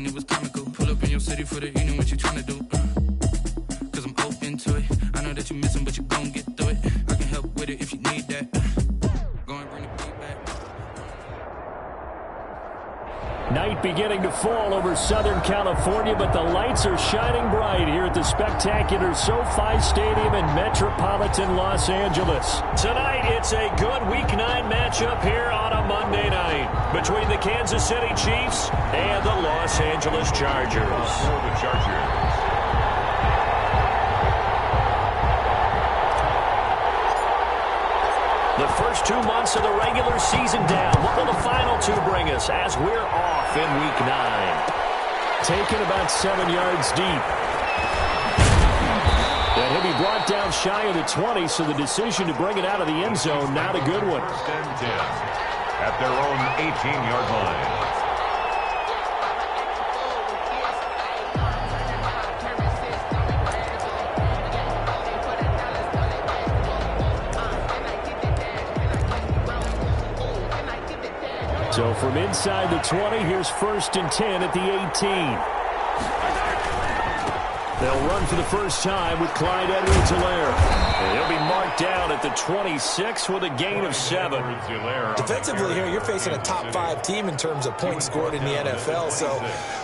and it was comical. Pull up in your city for the evening, what you tryna do? Cause I'm open to it. I know that you missing, but you gon' get through it. I can help with it if you need that. Go and bring the beat back. Night beginning to fall over Southern California, but the lights are shining bright here at the spectacular SoFi Stadium in metropolitan Los Angeles. Tonight, it's a good Week 9 matchup here on a Monday night between the Kansas City Chiefs and the Los Angeles Chargers. The first 2 months of the regular season down. What will the final two bring us as we're off in Week 9? Taken about 7 yards deep. And he'll be brought down shy of the 20, so the decision to bring it out of the end zone, not a good one. First and 10 at their own 18-yard line. So from inside the 20, here's 1st and 10 at the 18. They'll run for the first time with Clyde Edwards-Helaire. And he'll be marked down at the 26 with a gain of 7. Defensively here, you're facing a top 5 team in terms of points scored in the NFL. So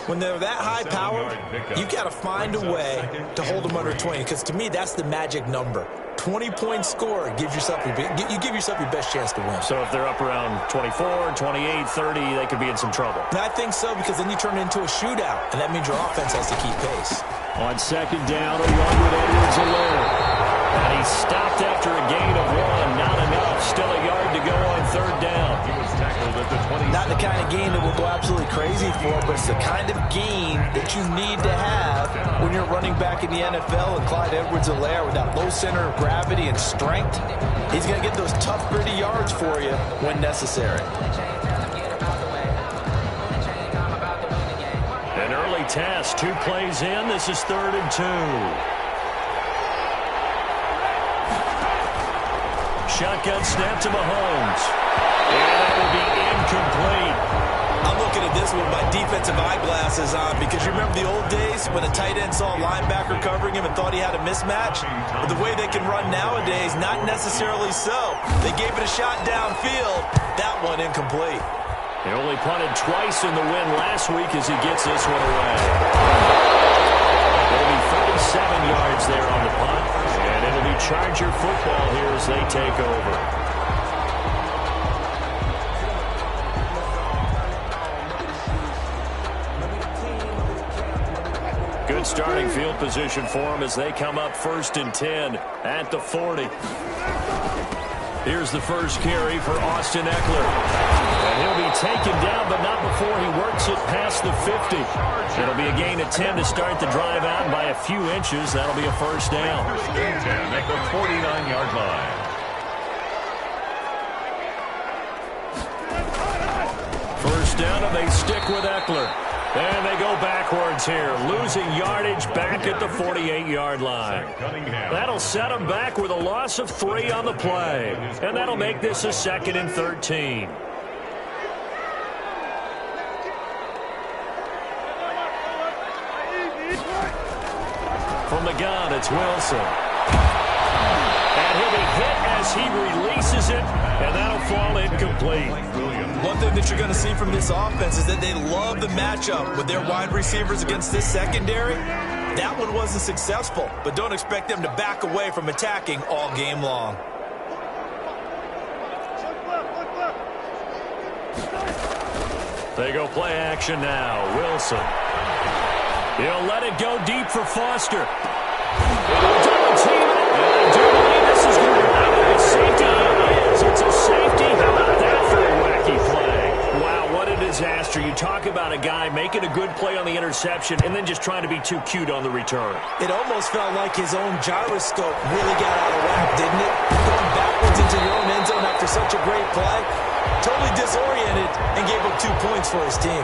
when they're that high powered, you've got to find a way to hold them under 20. Because to me, that's the magic number. 20-point score gives yourself you give yourself your best chance to win. So if they're up around 24, 28, 30, they could be in some trouble. And I think so, because then you turn it into a shootout, and that means your offense has to keep pace. On 2nd down, a run with Edwards-Helaire. And he stopped after a gain of 1. Not enough. Still a yard to go on 3rd down. He was tackled at the 20. Not the kind of gain that we'll go absolutely crazy for, but it's the kind of gain that you need to have when you're running back in the NFL. And Clyde Edwards-Helaire, with that low center of gravity and strength, he's going to get those tough, gritty yards for you when necessary. An early test. 2 plays in. This is 3rd and 2. Shotgun snap to Mahomes. And that will be incomplete. I'm looking at this with my defensive eyeglasses on, because you remember the old days when a tight end saw a linebacker covering him and thought he had a mismatch? But the way they can run nowadays, not necessarily so. They gave it a shot downfield. That one incomplete. He only punted twice in the win last week as he gets this one away. It'll be 37 yards there on the punt. And it'll be Charger football here as they take over. Good starting field position for them as they come up 1st and 10 at the 40. Here's the first carry for Austin Eckler. And he'll be taken down, but not before he works it past the 50. It'll be a gain of 10 to start the drive out, and by a few inches, that'll be a 1st down. 1st and 10 at the 49-yard line. First down, and they stick with Eckler. And they go backwards here, losing yardage back at the 48-yard line. That'll set them back with a loss of 3 on the play. And that'll make this a 2nd and 13. From the gun, it's Wilson. And he'll be hit as he releases it, and that'll fall incomplete. One thing that you're going to see from this offense is that they love the matchup with their wide receivers against this secondary. That one wasn't successful, but don't expect them to back away from attacking all game long. They go play action now. Wilson. He'll let it go deep for Foster. Double team it. And I do believe this is going to be a safety. It's a safety. How about that for a wacky play? Wow, what a disaster. You talk about a guy making a good play on the interception and then just trying to be too cute on the return. It almost felt like his own gyroscope really got out of whack, didn't it? Going backwards into your own end zone after such a great play. Totally disoriented and gave up 2 points for his team.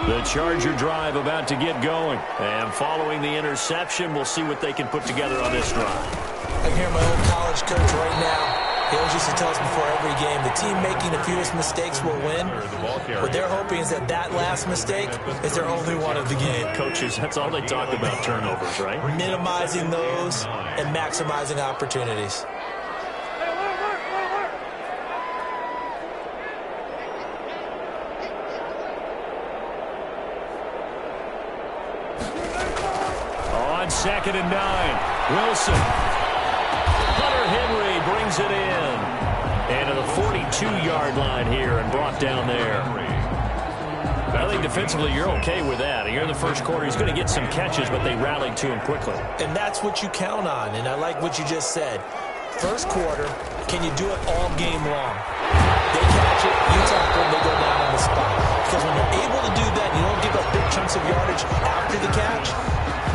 The Charger drive about to get going. And following the interception, we'll see what they can put together on this drive. I can hear my old college coach right now. He always used to tell us before every game, the team making the fewest mistakes will win. What they're hoping is that that last mistake is their only one of the game. Coaches, that's all they talk about, turnovers, right? Minimizing those and maximizing opportunities. On 2nd and 9, Wilson. Hunter Henry brings it in. And to the 42-yard line here and brought down there. I think defensively you're okay with that. Here in the first quarter, he's going to get some catches, but they rallied to him quickly. And that's what you count on, and I like what you just said. First quarter, can you do it all game long? They catch it, you tackle them, they go down on the spot. Because when you're able to do that, you don't give up big chunks of yardage after the catch.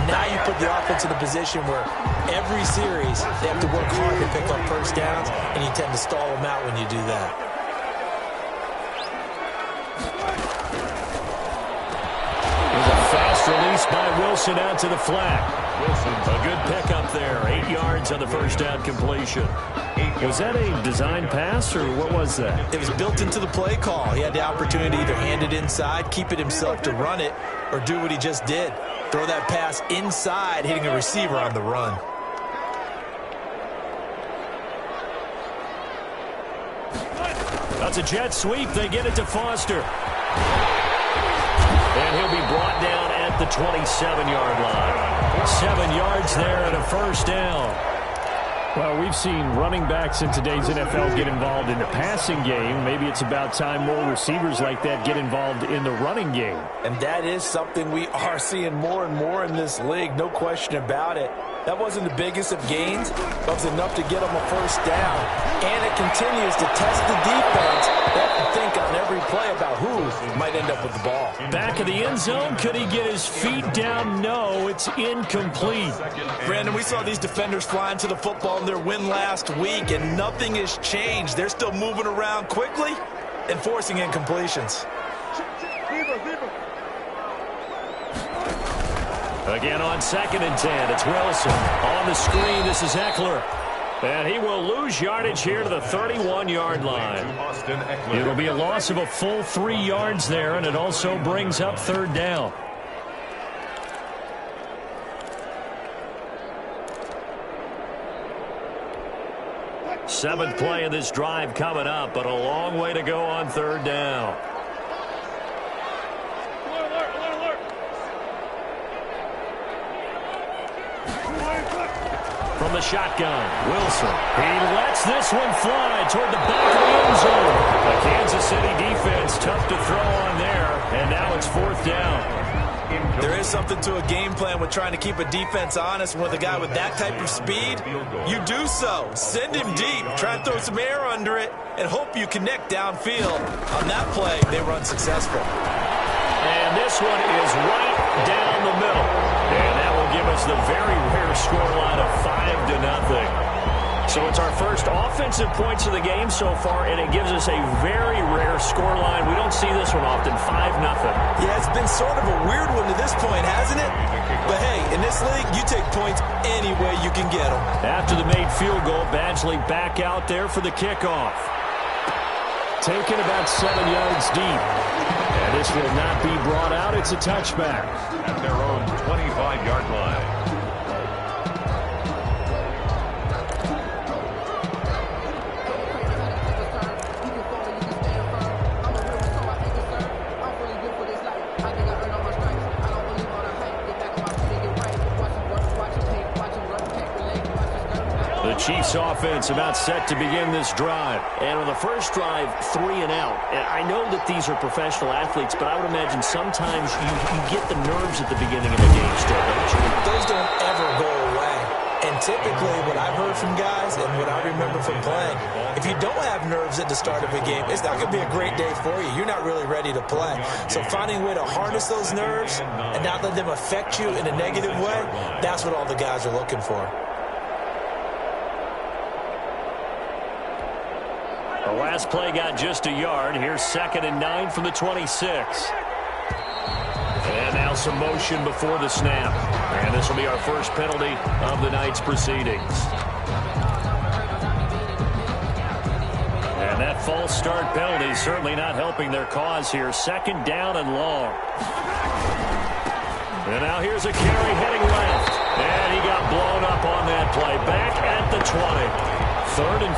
Now you put the offense in a position where every series they have to work hard to pick up first downs, and you tend to stall them out when you do that. There's a fast release by Wilson out to the flat. A good pickup there. 8 yards on the first down completion. Was that a design pass, or what was that? It was built into the play call. He had the opportunity to either hand it inside, keep it himself to run it, or do what he just did. Throw that pass inside, hitting a receiver on the run. That's a jet sweep. They get it to Foster. And he'll be brought down at the 27-yard line. 7 yards there and a first down. Well, we've seen running backs in today's NFL get involved in the passing game. Maybe it's about time more receivers like that get involved in the running game. And that is something we are seeing more and more in this league, no question about it. That wasn't the biggest of gains, but it was enough to get them a first down. And it continues to test the defense. They have to think on every play about who might end up with the ball. Back of the end zone. Could he get his feet down? No, it's incomplete. Brandon, we saw these defenders flying to the football in their win last week, and nothing has changed. They're still moving around quickly and forcing incompletions. Again on 2nd and 10, it's Wilson. On the screen, this is Eckler. And he will lose yardage here to the 31-yard line. It'll be a loss of a full 3 yards there, and it also brings up 3rd down. Seventh play of this drive coming up, but a long way to go on 3rd down. From the shotgun, Wilson. He lets this one fly toward the back of the end zone. The Kansas City defense tough to throw on there, and now it's 4th down. There is something to a game plan with trying to keep a defense honest. With a guy with that type of speed, you do so. Send him deep, try and throw some air under it, and hope you connect downfield. On that play, they were unsuccessful. And this one is right down the middle. And that will give us the very rare scoreline of 5-0. So it's our first offensive points of the game so far, and it gives us a very rare scoreline. We don't see this one often, 5-0. Yeah, it's been sort of a weird one to this point, hasn't it? But hey, in this league, you take points any way you can get them. After the made field goal, Badgley back out there for the kickoff. Taken about 7 yards deep. And this will not be brought out. It's a touchback. At their own 25-yard line. The Chiefs offense about set to begin this drive. And on the first drive, 3 and out. And I know that these are professional athletes, but I would imagine sometimes you get the nerves at the beginning of a game still, don't you? Those don't ever go away. And typically what I've heard from guys and what I remember from playing, if you don't have nerves at the start of a game, it's not going to be a great day for you. You're not really ready to play. So finding a way to harness those nerves and not let them affect you in a negative way, that's what all the guys are looking for. The last play got just a yard. Here's 2nd and 9 from the 26. And now some motion before the snap. And this will be our first penalty of the night's proceedings. that false start penalty certainly not helping their cause here. Second down and long. And now here's a carry heading left. And he got blown up on that play. Back at the 20. 3rd and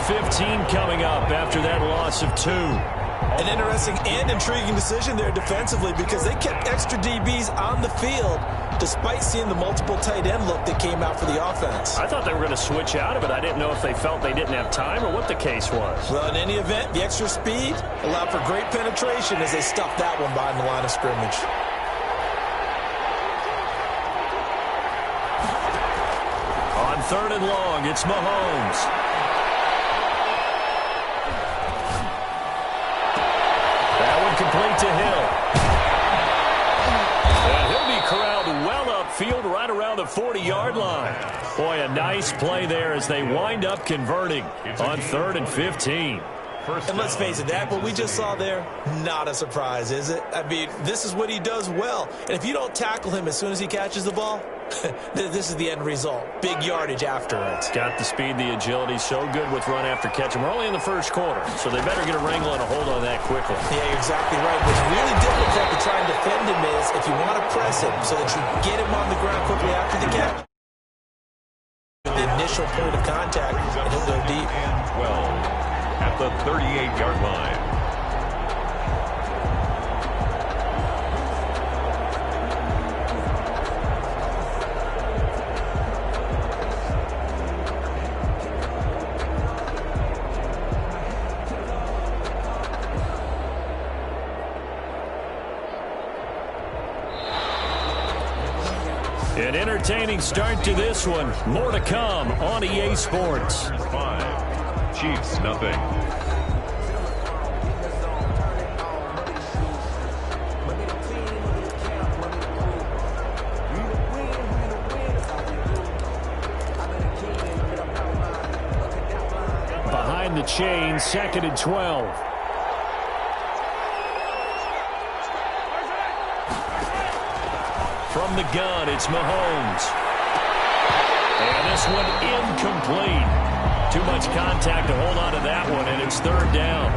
15 coming up after that loss of 2. An interesting and intriguing decision there defensively because they kept extra DBs on the field despite seeing the multiple tight end look that came out for the offense. I thought they were going to switch out of it. I didn't know if they felt they didn't have time or what the case was. Well, in any event, the extra speed allowed for great penetration as they stuffed that one behind the line of scrimmage. On 3rd and long, it's Mahomes. Complete to Hill. And he'll be corralled well upfield right around the 40-yard line. Boy, a nice play there as they wind up converting on 3rd and 15. And let's face it, that what we just saw there, not a surprise, is it? I mean, this is what he does well. And if you don't tackle him as soon as he catches the ball, this is the end result. Big yardage afterwards. Got the speed, the agility, so good with run after catch. And we're only in the first quarter, so they better get a wrangle and a hold on that quickly. Yeah, you're exactly right. What's really difficult to try and defend him is if you want to press him so that you get him on the ground quickly after the catch. The initial point of contact, and he'll go deep. And 12 at the 38-yard line. An entertaining start to this one. More to come on EA Sports. 5, Chiefs nothing. Behind the chain, 2nd and 12. From the gun, it's Mahomes. And this one incomplete. Too much contact to hold on to that one, and it's 3rd down.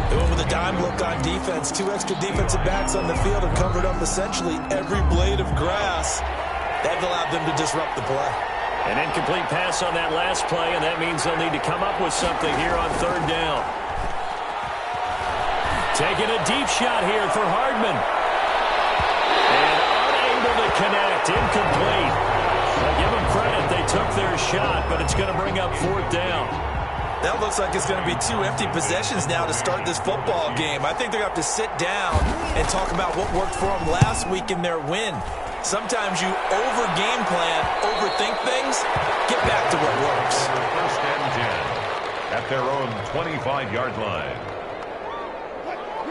Doing with a dime look on defense. 2 extra defensive backs on the field and covered up essentially every blade of grass. That allowed them to disrupt the play. An incomplete pass on that last play, and that means they'll need to come up with something here on 3rd down. Taking a deep shot here for Hardman. To connect, incomplete. I'll give them credit, they took their shot, but it's going to bring up 4th down. That looks like it's going to be 2 empty possessions now to start this football game. I think they're going to have to sit down and talk about what worked for them last week in their win. Sometimes you over-game plan, overthink things, get back to what works. 1st and 10 at their own 25-yard line.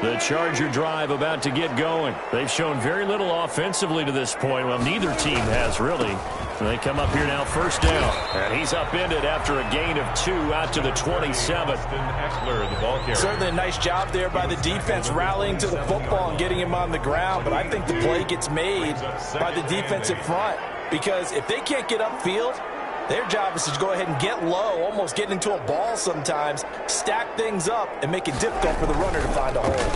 The Charger drive about to get going. They've shown very little offensively to this point. Well, neither team has really. They come up here now, 1st down. And he's upended after a gain of 2 out to the 27. Certainly a nice job there by the defense rallying to the football and getting him on the ground. But I think the play gets made by the defensive front. Because if they can't get upfield, their job is to go ahead and get low, almost get into a ball sometimes, stack things up, and make it difficult for the runner to find a hole.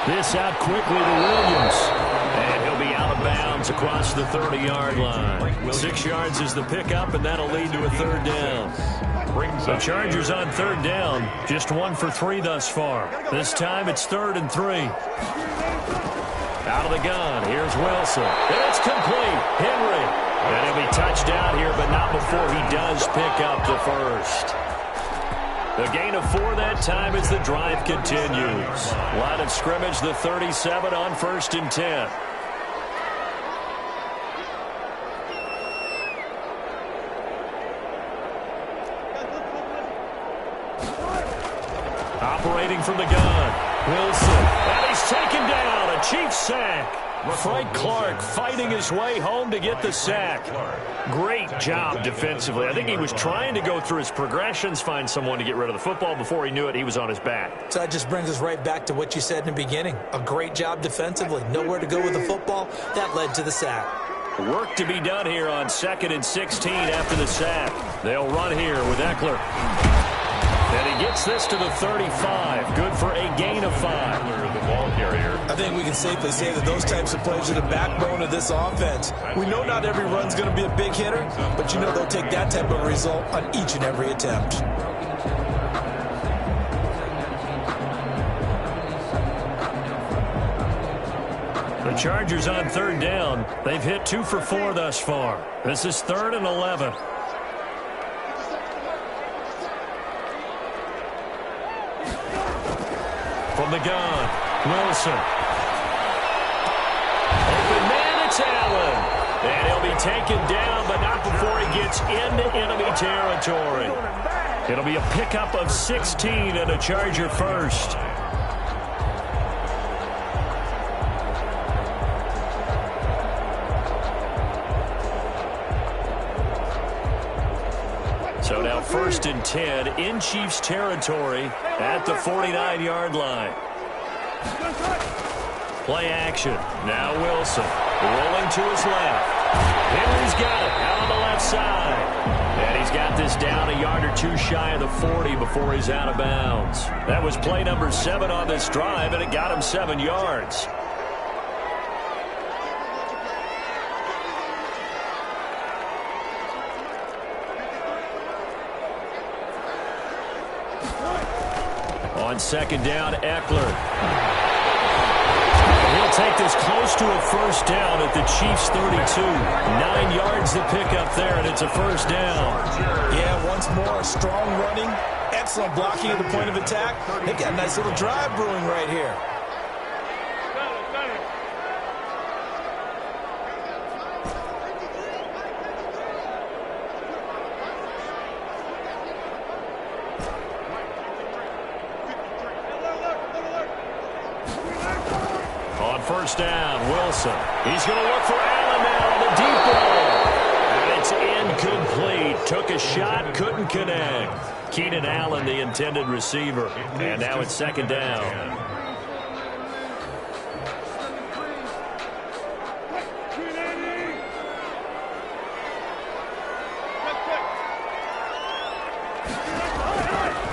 This out quickly to Williams. And he'll be out of bounds across the 30-yard line. 6 yards is the pickup, and that'll lead to a 3rd down. The Chargers on 3rd down, just 1 for 3 thus far. This time it's 3rd and 3. Out of the gun, here's Wilson. And it's complete. Henry. And he'll be touched down here, but not before he does pick up the 1st. The gain of 4 that time as the drive continues. Line of scrimmage, the 37 on 1st and 10. Operating from the gun, Wilson. And he's taken down, a Chiefs sack. Frank Clark fighting his way home to get the sack. Great job defensively. I think he was trying to go through his progressions, find someone to get rid of the football. Before he knew it, he was on his back. So that just brings us right back to what you said in the beginning. A great job defensively. Nowhere to go with the football. That led to the sack. Work to be done here on 2nd and 16 after the sack. They'll run here with Eckler. And he gets this to the 35. Good for a gain of 5. The ball carrier. I think we can safely say that those types of plays are the backbone of this offense. We know not every run's going to be a big hitter, but you know they'll take that type of result on each and every attempt. The Chargers on third down. They've hit 2 for 4 thus far. This is 3rd and 11. From the gun, Wilson. Open man, it's Allen. And he'll be taken down, but not before he gets into enemy territory. It'll be a pickup of 16 and a Charger first. So now 1st and 10 in Chiefs territory at the 49-yard line. Play action. Now Wilson rolling to his left. Henry's got it out on the left side. And he's got this down a yard or 2 shy of the 40 before he's out of bounds. That was play number 7 on this drive, and it got him 7 yards. On 2nd down, Eckler. He'll take this close to a 1st down at the Chiefs' 32. 9 yards to pick up there, and it's a 1st down. Yeah, once more, strong running, excellent blocking at the point of attack. They've got a nice little drive brewing right here. On 1st down, Wilson. He's going to look for Allen now on the deep ball. And it's incomplete. Took a shot, couldn't connect. Keenan Allen, the intended receiver. And now it's 2nd down.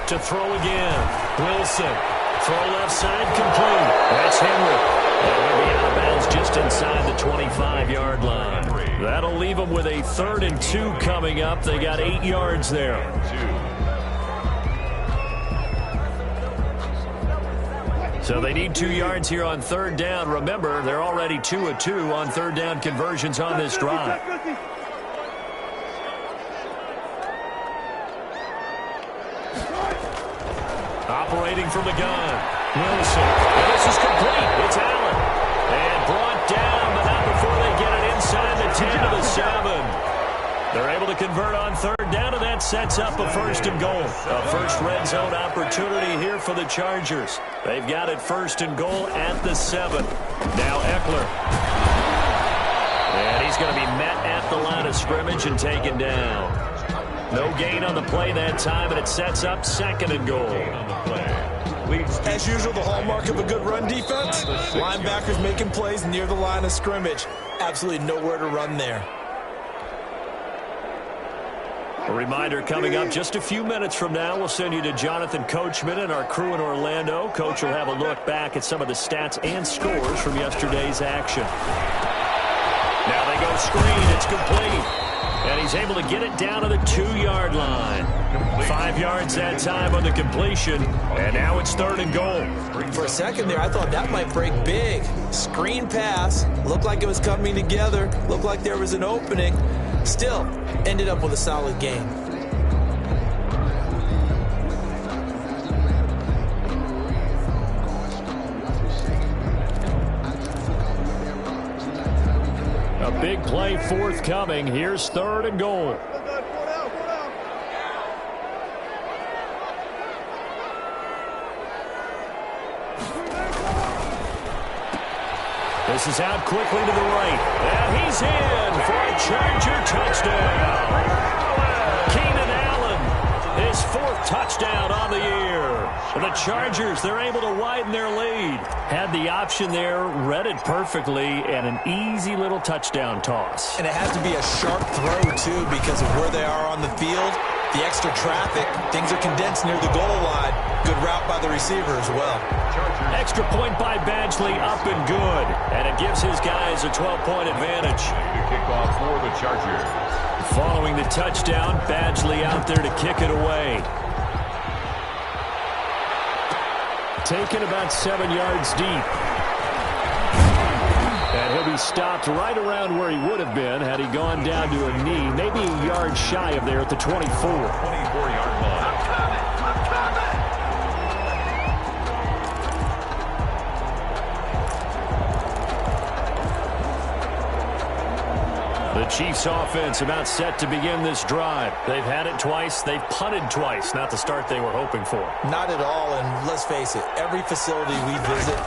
To throw again. Wilson. Throw left side complete. That's Henry. And he'll be out of bounds just inside the 25-yard line. That'll leave them with a 3rd and 2 coming up. They got 8 yards there. So they need 2 yards here on 3rd down. Remember, they're already 2 of 2 on 3rd down conversions on this drive. Operating from the gun. Wilson. And this is complete. It's Allen. And brought down, but not before they get it inside the 10 to the 7. They're able to convert on 3rd down, and that sets up a 1st and goal. A first red zone opportunity here for the Chargers. They've got it 1st and goal at the 7. Now Eckler. And he's going to be met at the line of scrimmage and taken down. No gain on the play that time, and it sets up 2nd and goal. As usual, the hallmark of a good run defense, linebackers making plays near the line of scrimmage. Absolutely nowhere to run there. A reminder coming up just a few minutes from now, we'll send you to Jonathan Coachman and our crew in Orlando. Coach will have a look back at some of the stats and scores from yesterday's action. Now they go screen. It's complete. And he's able to get it down to the 2-yard line. 5 yards that time on the completion. And now it's 3rd and goal. For a second there, I thought that might break big. Screen pass. Looked like it was coming together. Looked like there was an opening. Still, ended up with a solid game. A big play forthcoming. Here's 3rd and goal. This is out quickly to the right. And he's in for a Charger touchdown. Keenan Allen, his 4th touchdown on the year. And the Chargers, they're able to widen their lead. Had the option there, read it perfectly, and an easy little touchdown toss. And it has to be a sharp throw, too, because of where they are on the field. The extra traffic, things are condensed near the goal line. Good route by the receiver as well. Extra point by Badgley, up and good. And it gives his guys a 12-point advantage. The kickoff for the Chargers. Following the touchdown, Badgley out there to kick it away. Taken about 7 yards deep. And he'll be stopped right around where he would have been had he gone down to a knee, maybe a yard shy of there at the 24. 24-yard line. The Chiefs offense about set to begin this drive. They've had it twice. They've punted twice. Not the start they were hoping for. Not at all, and let's face it, every facility we visit,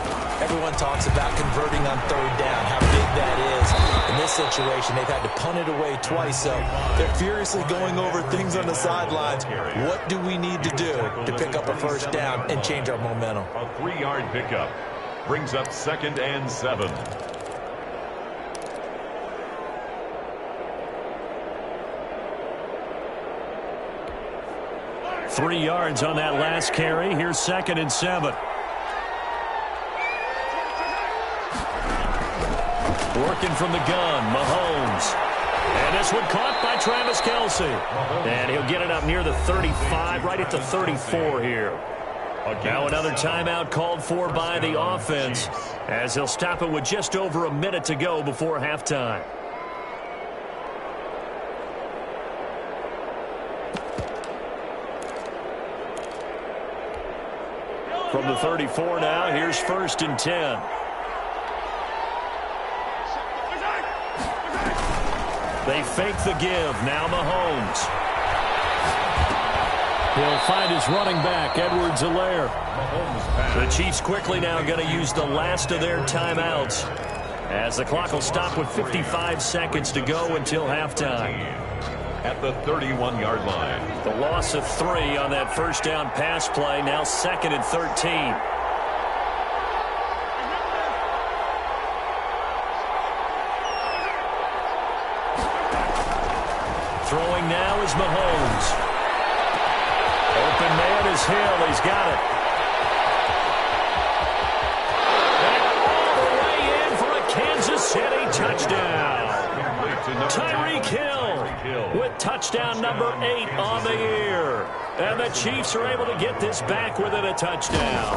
everyone talks about converting on third down, how big that is. In this situation, they've had to punt it away twice, so they're furiously going over things on the sidelines. What do we need to do to pick up a first down and change our momentum? A 3-yard pickup brings up 2nd and 7. 3 yards on that last carry. Here's 2nd and 7. Working from the gun, Mahomes. And this one caught by Travis Kc. And he'll get it up near the 35, right at the 34 here. Now another timeout called for by the offense, as he'll stop it with just over a minute to go before halftime. From the 34 now, here's 1st and 10. They fake the give. Now Mahomes. He'll find his running back, Edwards-Helaire. The Chiefs quickly now going to use the last of their timeouts, as the clock will stop with 55 seconds to go until halftime. At the 31-yard line. The loss of 3 on that first down pass play. Now 2nd and 13. Throwing now is Mahomes. Open man is Hill. He's got it. And all the way in for a Kansas City touchdown. Tyreek Hill with touchdown number 8 on the year. And the Chiefs are able to get this back within a touchdown.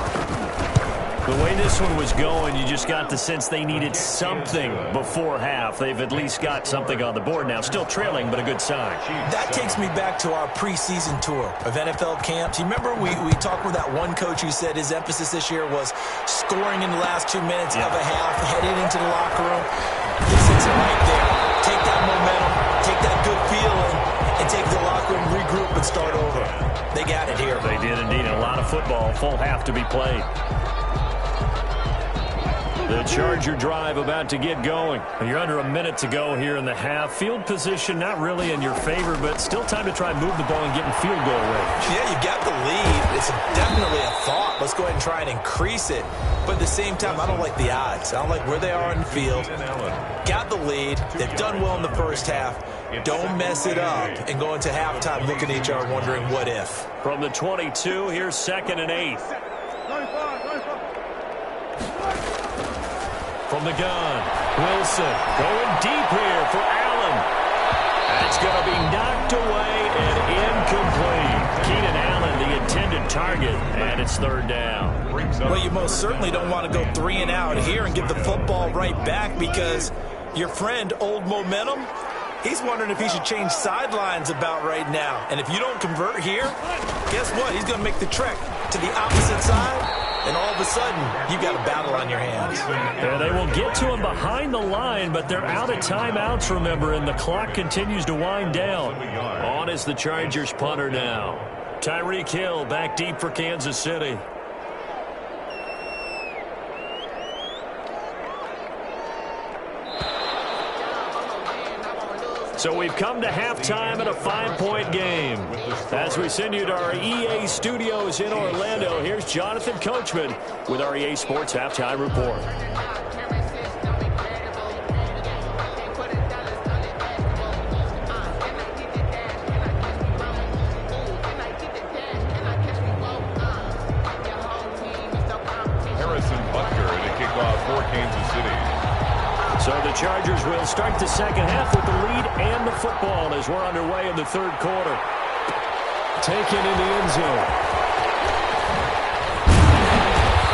The way this one was going, you just got the sense they needed something before half. They've at least got something on the board now. Still trailing, but a good sign. That takes me back to our preseason tour of NFL camps. You remember we talked with that one coach who said his emphasis this year was scoring in the last 2 minutes of a half, heading into the locker room. This is it right there. Take that momentum, take that good feeling, and take the locker room, regroup, and start over. They got it here. They did indeed. A lot of football, full half to be played. The Charger drive about to get going. You're under a minute to go here in the half. Field position not really in your favor, but still time to try and move the ball and get in field goal range. Yeah, you got the lead. It's definitely a thought. Let's go ahead and try and increase it. But at the same time, I don't like the odds. I don't like where they are in the field. Got the lead. They've done well in the first half. Don't mess it up and go into halftime looking at each other wondering what if. From the 22, here's 2nd and 8. From the gun, Wilson going deep here for Allen. That's going to be knocked away and incomplete. Keenan Allen, the intended target, and it's 3rd down. Well, you most certainly don't want to go 3 and out here and give the football right back, because your friend, Old Momentum, he's wondering if he should change sidelines about right now. And if you don't convert here, guess what? He's going to make the trek to the opposite side. And all of a sudden, you've got a battle on your hands. Yeah, they will get to him behind the line, but they're out of timeouts, remember, and the clock continues to wind down. On is the Chargers punter now. Tyreek Hill back deep for Kansas City. So we've come to halftime in a 5-point game. As we send you to our EA studios in Orlando, here's Jonathan Coachman with our EA Sports Halftime Report. Chargers will start the second half with the lead and the football as we're underway in the third quarter. Taken in the end zone.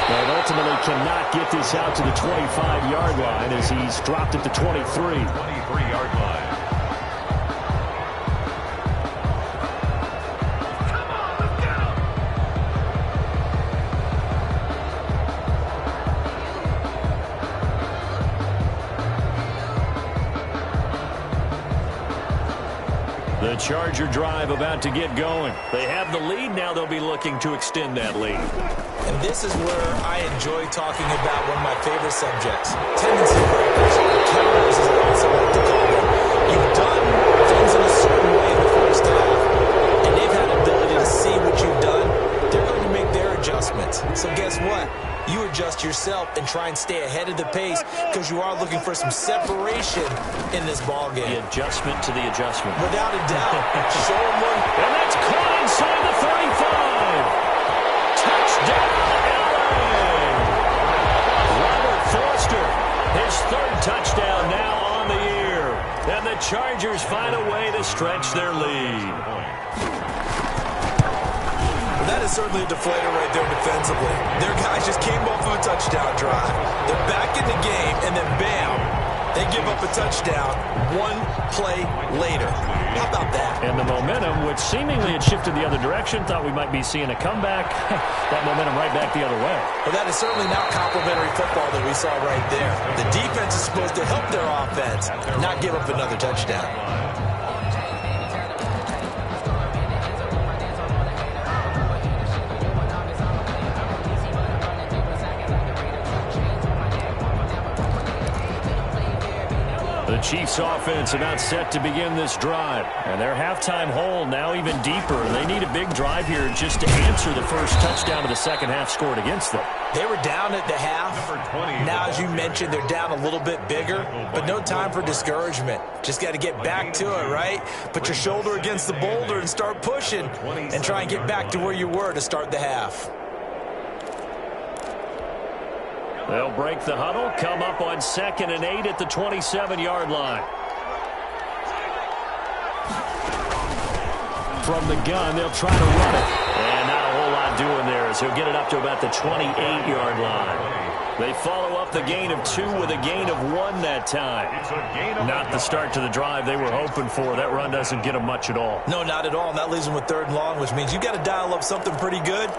But ultimately cannot get this out to the 25-yard line as he's dropped at the 23. 23-yard line. The Charger drive about to get going. They have the lead. Now they'll be looking to extend that lead. And this is where I enjoy talking about one of my favorite subjects, tendency breakers, or counters as I also like to call them. You've done things in a certain way in the first half, and they've had the ability to see what you've done. They're going to make their adjustments. So guess what? You adjust yourself and try and stay ahead of the pace because you are looking for some separation in this ballgame. The adjustment to the adjustment. Without a doubt. Show them one. And that's caught inside the 35. Touchdown, Allen. Robert Foster, his third touchdown now on the year. And the Chargers find a way to stretch their lead. That is certainly a deflator right there defensively. Their guys just came off of a touchdown drive. They're back in the game, and then bam, they give up a touchdown one play later. How about that? And the momentum, which seemingly had shifted the other direction, thought we might be seeing a comeback. That momentum right back the other way. Well, that is certainly not complimentary football that we saw right there. The defense is supposed to help their offense, not give up another touchdown. The Chiefs offense about set to begin this drive. And their halftime hole now even deeper. They need a big drive here just to answer the first touchdown of the second half scored against them. They were down at the half. Now, as you mentioned, they're down a little bit bigger, but no time for discouragement. Just got to get back to it, right? Put your shoulder against the boulder and start pushing and try and get back to where you were to start the half. They'll break the huddle, come up on 2nd and 8 at the 27-yard line. From the gun, they'll try to run it. And not a whole lot doing there as he'll get it up to about the 28-yard line. They follow up the gain of 2 with a gain of 1 that time. Not the start to the drive they were hoping for. That run doesn't get them much at all. No, not at all. And that leaves them with 3rd and long, which means you got to dial up something pretty good.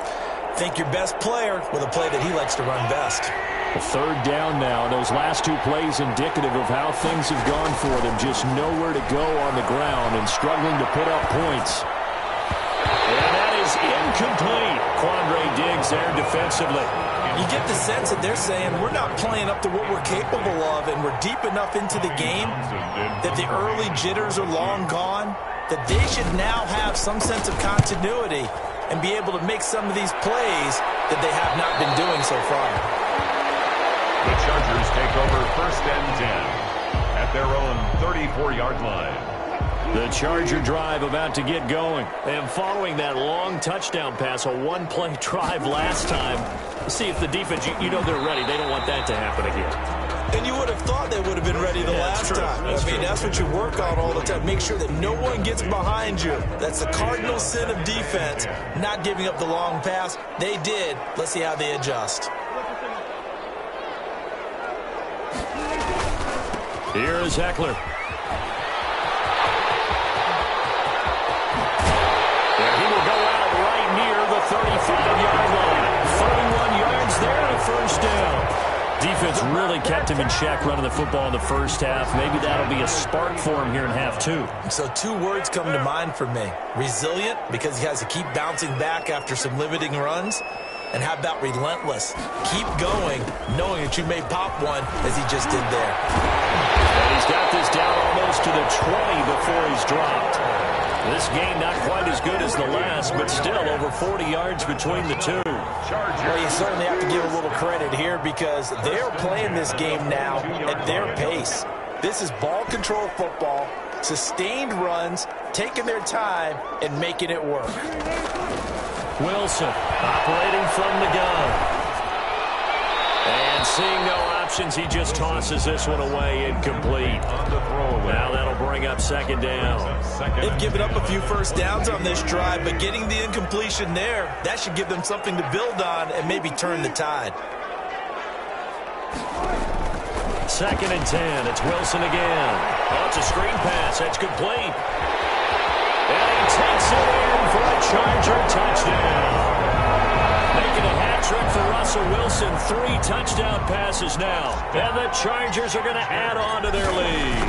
Think your best player with a play that he likes to run best. A 3rd down now. Those last 2 plays indicative of how things have gone for them. Just nowhere to go on the ground and struggling to put up points. And that is incomplete. Quandre Diggs there defensively. You get the sense that they're saying we're not playing up to what we're capable of, and we're deep enough into the game that the early jitters are long gone, that they should now have some sense of continuity and be able to make some of these plays that they have not been doing so far. The Chargers take over 1st and 10 at their own 34-yard line. The Charger drive about to get going. And following that long touchdown pass, a one-play drive last time, see if the defense, you know they're ready. They don't want that to happen again. And you would have thought they would have been ready the last time. That's what you work on all the time. Make sure that no one gets behind you. That's the cardinal sin of defense, not giving up the long pass. They did. Let's see how they adjust. Here is Eckler. And he will go out right near the 35-yard line. 31 yards there and a 1st down. Defense really kept him in check running the football in the first half. Maybe that'll be a spark for him here in half 2. So 2 words come to mind for me. Resilient, because he has to keep bouncing back after some limiting runs. And how about relentless? Keep going, knowing that you may pop one, as he just did there. And he's got this down almost to the 20 before he's dropped. This game not quite as good as the last, but still over 40 yards between the 2. Well, you certainly have to give a little credit here because they're playing this game now at their pace. This is ball control football, sustained runs, taking their time, and making it work. Wilson operating from the gun. And seeing no options. He just tosses this one away, incomplete. Now that'll bring up second down. They've given up a few first downs on this drive, but getting the incompletion there, that should give them something to build on and maybe turn the tide. Second and 10. It's Wilson again. Oh, it's a screen pass. That's complete. And he takes it in for a Charger touchdown. Making a hat trick for Russell Wilson. 3 touchdown passes now. And the Chargers are going to add on to their lead.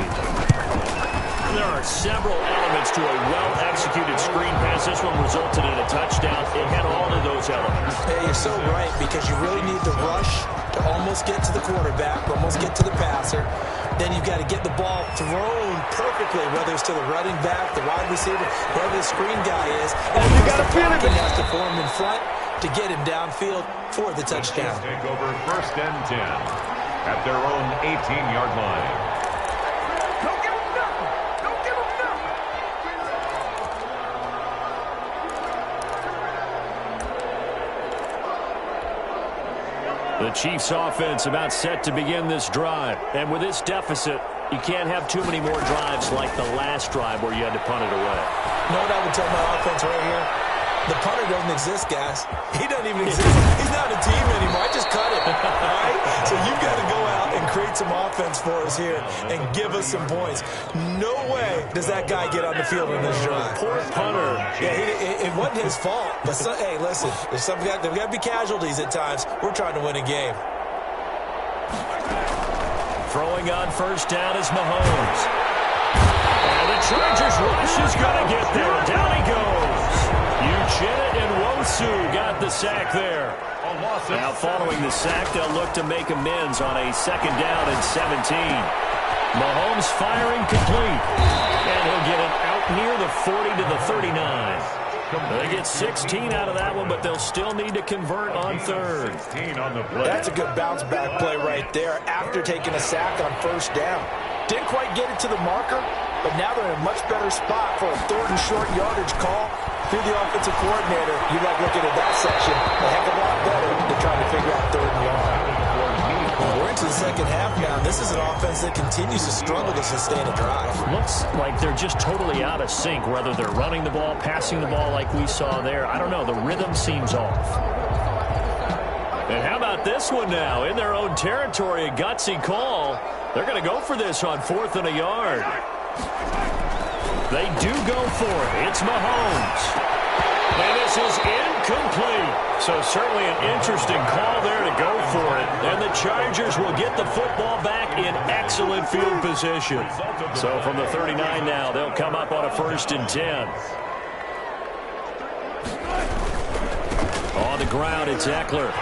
There are several elements to a well-executed screen pass. This one resulted in a touchdown. It had all of those elements. Hey, you're so right, because you really need the rush to almost get to the quarterback, almost get to the passer. Then you've got to get the ball thrown perfectly, whether it's to the running back, the wide receiver, whoever the screen guy is. And you got to feel it. He has to form in front to get him downfield for the touchdown. Take over first and 10 at their own 18-yard line. The Chiefs offense about set to begin this drive. And with this deficit, you can't have too many more drives like the last drive where you had to punt it away. You know what I would tell my offense right here? The punter doesn't exist, guys. He doesn't even exist. He's not a team anymore. I just cut him. All right? So you've got to go out and create some offense for us here and give us some points. No way does that guy get on the field in this drive. Poor punter. Yeah, it wasn't his fault. But, hey, listen, there's got to be casualties at times. We're trying to win a game. Throwing on first down is Mahomes. And the Chargers rush is going to get there. Down he goes. Uchenna and Wosu got the sack there. Now following the sack, they'll look to make amends on a second down and 17. Mahomes firing complete. And he'll get it out near the 40 to the 39. They get 16 out of that one, but they'll still need to convert on third. That's a good bounce back play right there after taking a sack on first down. Didn't quite get it to the marker, but now they're in a much better spot for a third and short yardage call. Through the offensive coordinator, you like looking at that section a heck of a lot better than trying to figure out third and long. We're into the second half now. This is an offense that continues to struggle to sustain a drive. Looks like they're just totally out of sync, whether they're running the ball, passing the ball like we saw there. I don't know. The rhythm seems off. And how about this one now? In their own territory, a gutsy call. They're going to go for this on 4th and a yard. They do go for it. It's Mahomes. And this is incomplete. So certainly an interesting call there to go for it. And the Chargers will get the football back in excellent field position. So from the 39 now, they'll come up on a 1st and 10. On the ground, it's Eckler.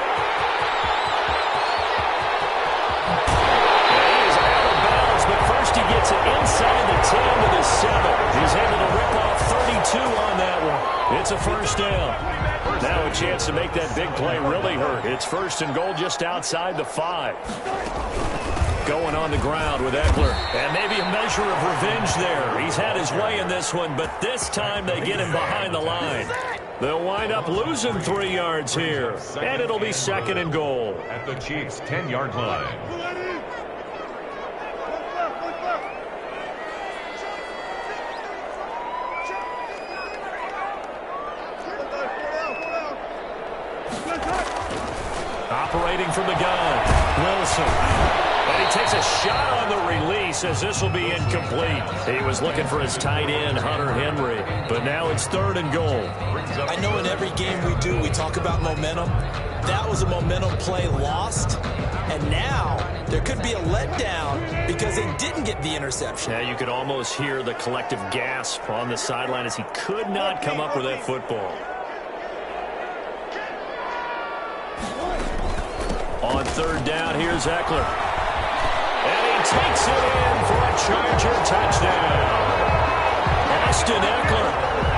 He gets it inside the 10 to the 7. He's able to rip off 32 on that one. It's a first down. Now a chance to make that big play really hurt. It's 1st and goal just outside the 5. Going on the ground with Eckler. And maybe a measure of revenge there. He's had his way in this one, but this time they get him behind the line. They'll wind up losing 3 yards here. And it'll be 2nd and goal. At the Chiefs' 10-yard line. Operating from the gun, Wilson. And he takes a shot on the release as this will be incomplete. He was looking for his tight end, Hunter Henry. But now it's 3rd and goal. I know in every game we do, we talk about momentum. That was a momentum play lost. And now there could be a letdown because they didn't get the interception. Yeah, you could almost hear the collective gasp on the sideline as he could not come up with that football. On 3rd down, here's Eckler. And he takes it in for a Charger touchdown. Austin Eckler,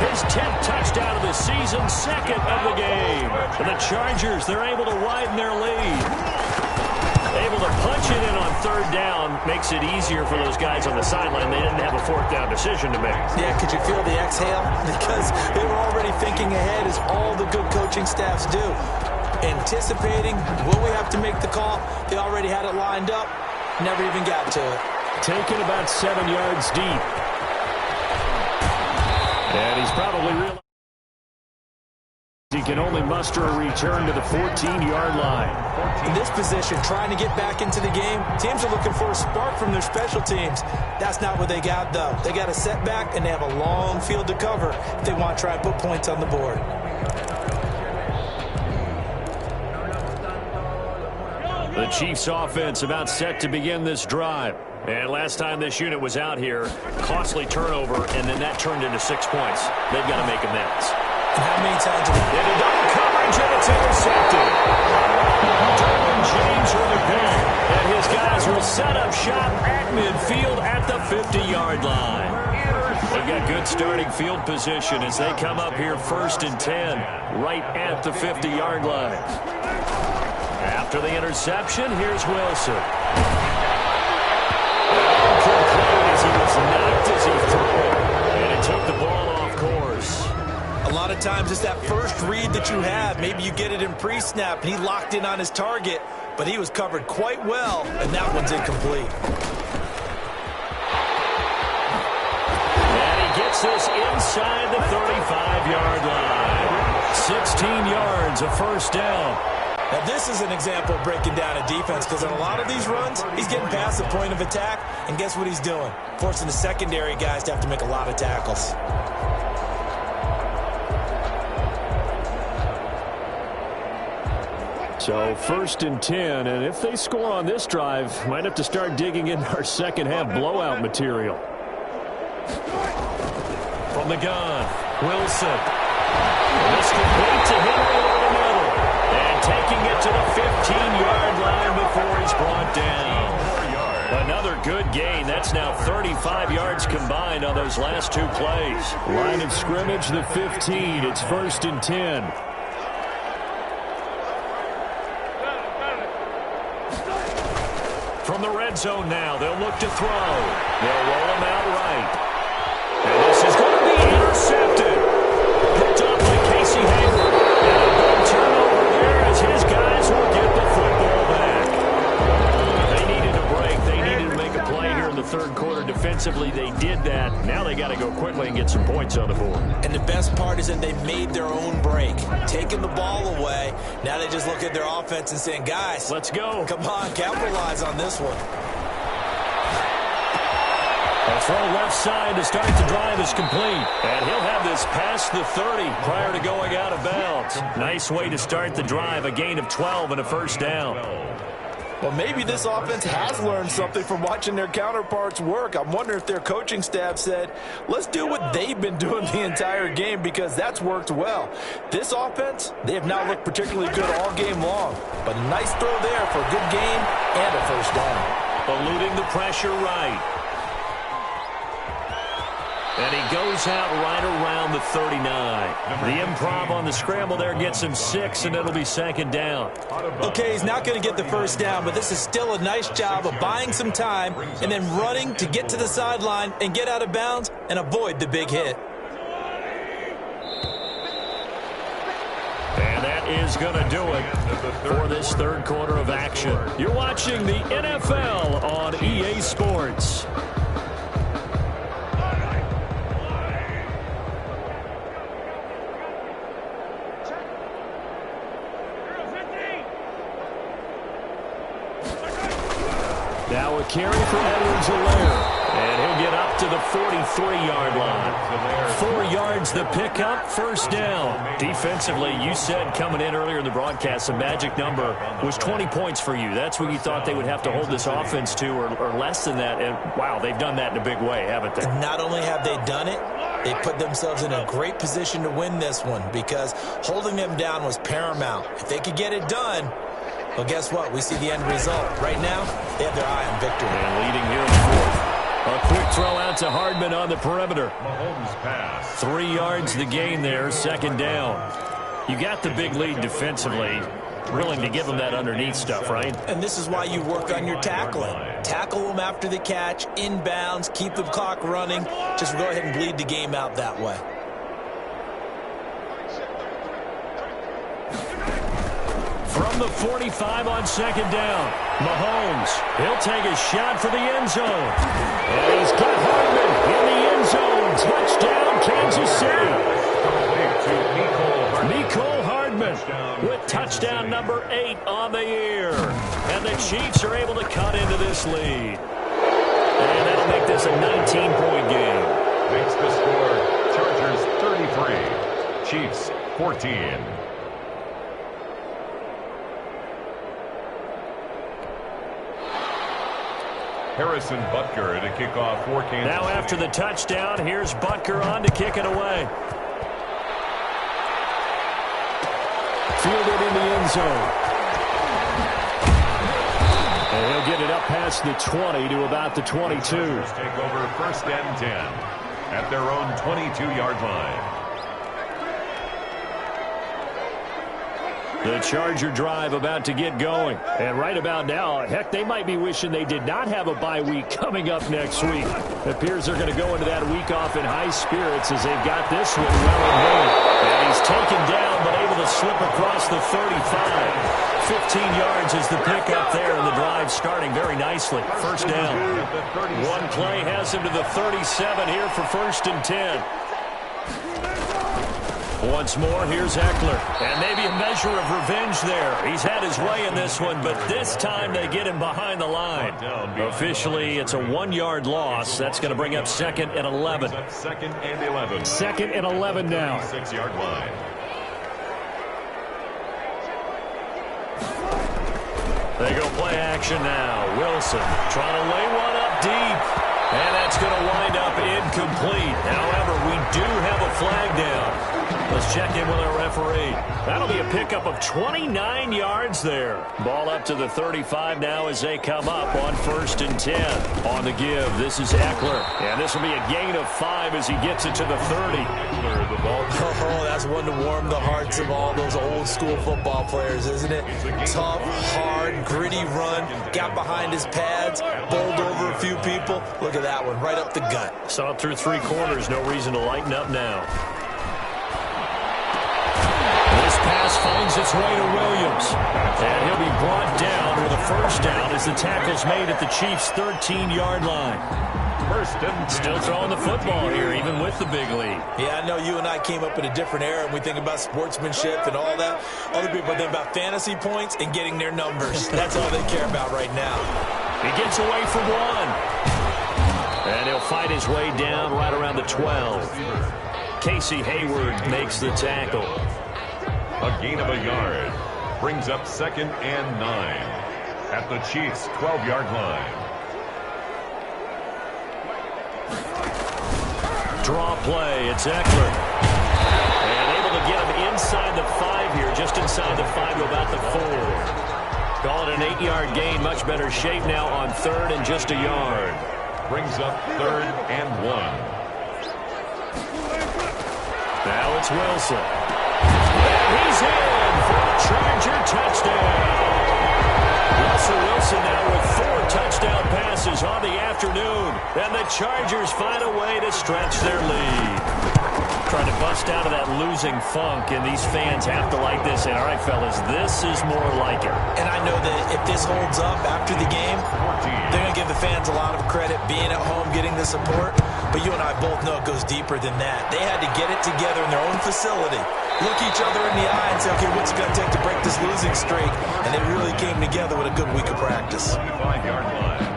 his 10th touchdown of the season, 2nd of the game. And the Chargers, they're able to widen their lead. Able to punch it in on 3rd down makes it easier for those guys on the sideline. They didn't have a 4th down decision to make. Yeah, could you feel the exhale? Because they were already thinking ahead, as all the good coaching staffs do. anticipating, will we have to make the call? They already had it lined up, never even got to it. Taken about 7 yards deep. And he's probably realized he can only muster a return to the 14-yard line. In this position, trying to get back into the game, teams are looking for a spark from their special teams. That's not what they got, though. They got a setback, and they have a long field to cover if they want to try and put points on the board. The Chiefs offense about set to begin this drive. And last time this unit was out here, costly turnover, and then that turned into 6 points. They've got to make amends. And how many times have they... Into double coverage, and it's intercepted. Derwin James with a pick. And his guys will set up shop at midfield at the 50-yard line. They've got good starting field position as they come up here 1st and 10, right at the 50-yard line. After the interception, here's Wilson. As he was knocked as he threw it, and it took the ball off course. A lot of times it's that first read that you have. Maybe you get it in pre-snap, and he locked in on his target, but he was covered quite well, and that one's incomplete. And he gets this inside the 35-yard line. 16 yards, a first down. Now, this is an example of breaking down a defense because on a lot of these runs, he's getting past the point of attack, and guess what he's doing? Forcing the secondary guys to have to make a lot of tackles. So 1st and 10, and if they score on this drive, might have to start digging in our second-half blowout material. From the gun, Wilson. This complete to him over the middle. And taking it to the 15-yard line before he's brought down. Another good gain. That's now 35 yards combined on those last 2 plays. Line of scrimmage, the 15. It's 1st and 10. From the red zone now, they'll look to throw. They'll roll him out right. And this is going to be intercepted. Picked up by Casey Hayward. And a big turnover there as his guys will get the football back. They needed a break. They needed to make a play here in the 3rd quarter defensively. They did that. Now they got to go quickly and get some points on the board. And the best part is that they made their own break. Taking the ball away. Now they just look at their offense and saying, guys, let's go. Come on, capitalize on this one. A throw left side to start the drive is complete. And he'll have this past the 30 prior to going out of bounds. Nice way to start the drive. A gain of 12 and a first down. Well, maybe this offense has learned something from watching their counterparts work. I'm wondering if their coaching staff said, let's do what they've been doing the entire game because that's worked well. This offense, they have not looked particularly good all game long. But a nice throw there for a good gain and a first down. Eluding the pressure right. And he goes out right around the 39. The improv on the scramble there gets him 6, and it'll be 2nd down. Okay, he's not going to get the first down, but this is still a nice job of buying some time and then running to get to the sideline and get out of bounds and avoid the big hit. And that is going to do it for this 3rd quarter of action. You're watching the NFL on EA Sports. Now a carry for Edwards-Helaire. And he'll get up to the 43-yard line. 4 yards the pickup, first down. Defensively, you said coming in earlier in the broadcast, the magic number was 20 points for you. That's what you thought they would have to hold this offense to or less than that. And, wow, they've done that in a big way, haven't they? Not only have they done it, they put themselves in a great position to win this one because holding them down was paramount. If they could get it done, well, guess what? We see the end result. Right now, they have their eye on victory. And leading here in the 4th. A quick throw out to Hardman on the perimeter. 3 yards the gain there, 2nd down. You got the big lead defensively. Willing to give them that underneath stuff, right? And this is why you work on your tackling. Tackle them after the catch, inbounds, keep the clock running. Just go ahead and bleed the game out that way. From the 45 on second down, Mahomes, he'll take a shot for the end zone. And he's got Hardman in the end zone. Touchdown, Kansas City. Mecole Hardman with touchdown number 8 on the year. And the Chiefs are able to cut into this lead. And that'll make this a 19-point game. Makes the score Chargers 33, Chiefs 14. Harrison Butker to kick off for Kansas Now City. After the touchdown, here's Butker on to kick it away. Fielded in the end zone. And he'll get it up past the 20 to about the 22. Chargers take over first and 10 at their own 22-yard line. The Charger drive about to get going. And right about now, heck, they might be wishing they did not have a bye week coming up next week. It appears they're going to go into that week off in high spirits as they've got this one well in hand. And he's taken down but able to slip across the 35. 15 yards is the pickup there, and the drive starting very nicely. First down. One play has him to the 37 here for first and 10. Once more, here's Eckler. And maybe a measure of revenge there. He's had his way in this one, but this time they get him behind the line. Officially, it's a 1-yard loss. That's going to bring up second and 11. Second and 11. Second and 11 now. 6-yard line. They go play action now. Wilson trying to lay one up deep. And that's going to wind up incomplete. However, we do have a flag down. Let's check in with our referee. That'll be a pickup of 29 yards there. Ball up to the 35 now as they come up on first and 10. On the give, this is Eckler. And this will be a gain of 5 as he gets it to the 30. Oh, that's one to warm the hearts of all those old school football players, isn't it? Tough, hard, gritty run. Got behind his pads, bowled over a few people. Look at that one, right up the gut. Saw it through 3 quarters. No reason to lighten up now. This pass finds its way to Williams. And he'll be brought down with a first down as the tackle's made at the Chiefs' 13-yard line. First and Still throwing the football here, even with the big lead. Yeah, I know you and I came up in a different era, and we think about sportsmanship and all that. Other people think about fantasy points and getting their numbers. That's all they care about right now. He gets away from one. And he'll fight his way down right around the 12. Casey Hayward makes the tackle. a gain of a yard. Brings up second and 9 at the Chiefs' 12-yard line. Draw play. It's Eckler. And able to get him inside the 5 here, just inside the 5 to about the 4. Call it an 8-yard gain. Much better shape now on third and just a yard. Brings up third and 1. Now it's Wilson. And he's in for a Charger touchdown. Russell Wilson now with 4 touchdown passes on the afternoon. And the Chargers find a way to stretch their lead. Trying to bust out of that losing funk, and these fans have to like this. And all right, fellas, this is more like it. And I know that if this holds up after the game, they're going to give the fans a lot of credit being at home, getting the support. But you and I both know it goes deeper than that. They had to get it together in their own facility, look each other in the eye and say, okay, what's it going to take to break this losing streak? And they really came together with a good week of practice. 5-yard line.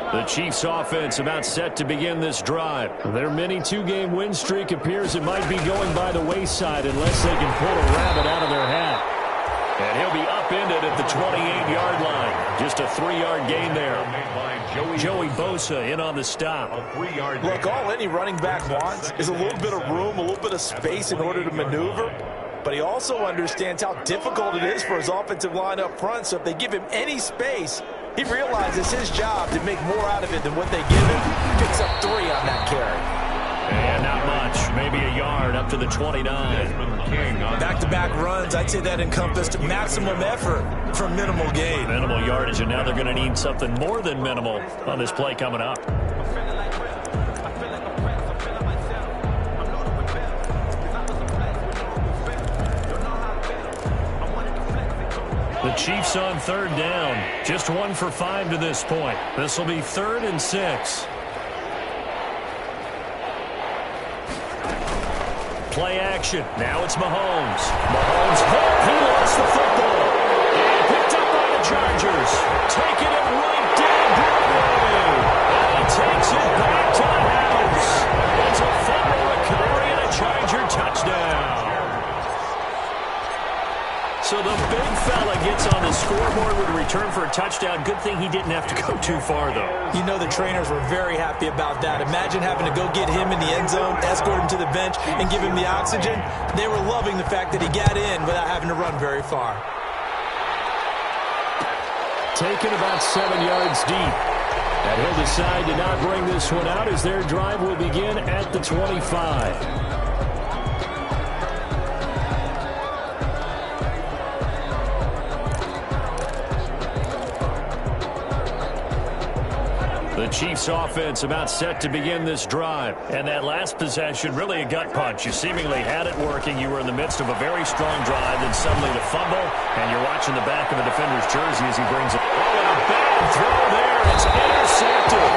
The Chiefs offense about set to begin this drive. Their mini 2-game win streak appears it might be going by the wayside unless they can pull a rabbit out of their hat. And he'll be upended at the 28-yard line. Just a 3-yard gain there. Joey Bosa in on the stop. Look, all any running back wants is a little bit of room, a little bit of space in order to maneuver. But he also understands how difficult it is for his offensive line up front. So if they give him any space, he realizes his job to make more out of it than what they give him. Picks up 3 on that carry. And not much. Maybe a yard up to the 29. Back to back-to-back runs, I'd say that encompassed maximum effort for minimal gain. Minimal yardage, and now they're going to need something more than minimal on this play coming up. The Chiefs on third down. Just 1 for 5 to this point. This will be 3rd and 6. Play action. Now it's Mahomes. Mahomes hit. He lost the football. And picked up by the Chargers. Taking it right down Broadway. And he takes it back to the house. It's a fumble recovery and a Charger touchdown. So the big fella gets on the scoreboard with a return for a touchdown. Good thing he didn't have to go too far, though. You know the trainers were very happy about that. Imagine having to go get him in the end zone, escort him to the bench, and give him the oxygen. They were loving the fact that he got in without having to run very far. Taken about 7 yards deep. And he'll decide to not bring this one out as their drive will begin at the 25. The Chiefs offense about set to begin this drive. And that last possession, really a gut punch. You seemingly had it working. You were in the midst of a very strong drive, then suddenly the fumble, and you're watching the back of a defender's jersey as he brings it. Oh, and a bad throw there. It's intercepted.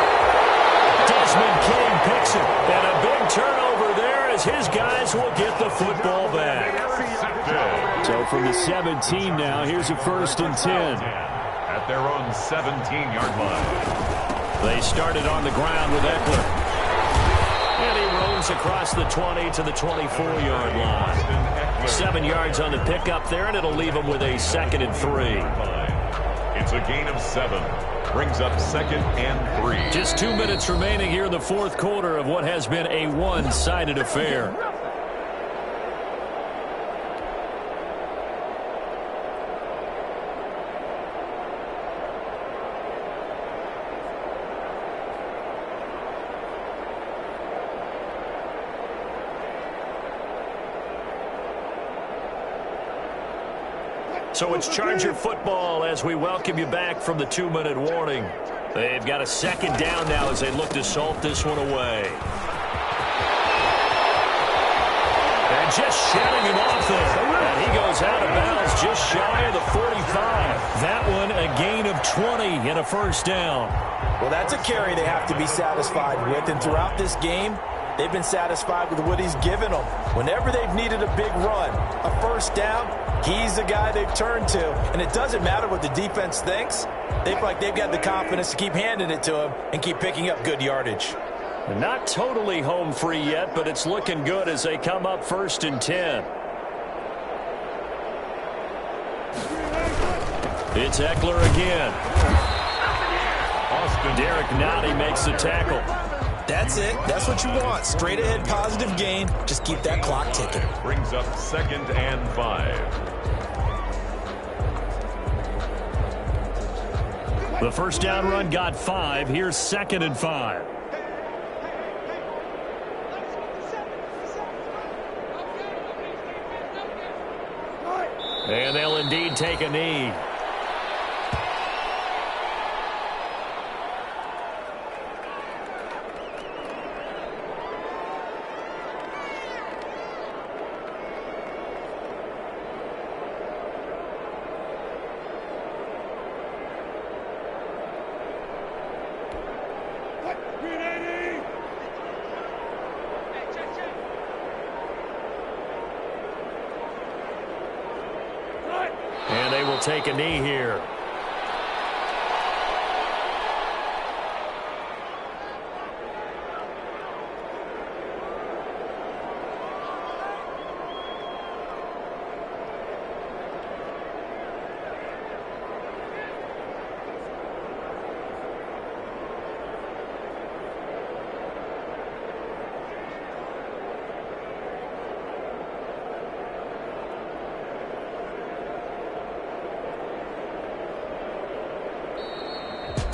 Desmond King picks it. And a big turnover there as his guys will get the football back. So from the 17 now, here's a 1st and 10. At their own 17-yard line. They started on the ground with Eckler. And he roams across the 20 to the 24-yard line. 7 yards on the pickup there, and it'll leave him with a 2nd and 3. It's a gain of 7. Brings up 2nd and 3. Just 2 minutes remaining here in the 4th quarter of what has been a one-sided affair. So it's Charger football as we welcome you back from the 2-minute warning. They've got a 2nd down now as they look to salt this one away. And just shutting him off there. And he goes out of bounds just shy of the 45. That one a gain of 20 and a 1st down. Well, that's a carry they have to be satisfied with. And throughout this game, they've been satisfied with what he's given them. Whenever they've needed a big run, a 1st down, he's the guy they've turned to. And it doesn't matter what the defense thinks. They feel like they've got the confidence to keep handing it to him and keep picking up good yardage. Not totally home free yet, but it's looking good as they come up 1st and 10. It's Eckler again. Derek Nottie makes the tackle. That's it. That's what you want. Straight ahead positive gain. Just keep that clock ticking. Brings up 2nd and 5. The 1st down run got 5. Here's 2nd and 5. And they'll indeed take a knee. And they will take a knee here.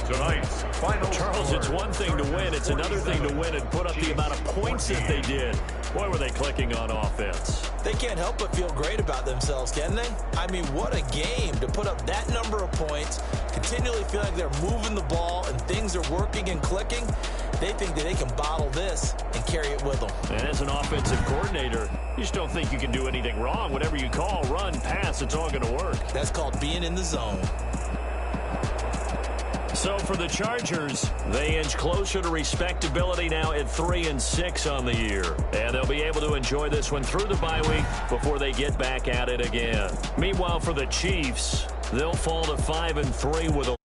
Tonight's final Charles, score. it's one thing to win. It's another thing to win and put up the amount of points that they did. Boy, were they clicking on offense. They can't help but feel great about themselves, can they? I mean, what a game to put up that number of points, continually feel like they're moving the ball and things are working and clicking. They think that they can bottle this and carry it with them. And as an offensive coordinator, you just don't think you can do anything wrong. Whatever you call, run, pass, it's all going to work. That's called being in the zone. So for the Chargers, they inch closer to respectability now at 3-6 on the year. And they'll be able to enjoy this one through the bye week before they get back at it again. Meanwhile, for the Chiefs, they'll fall to 5-3 with a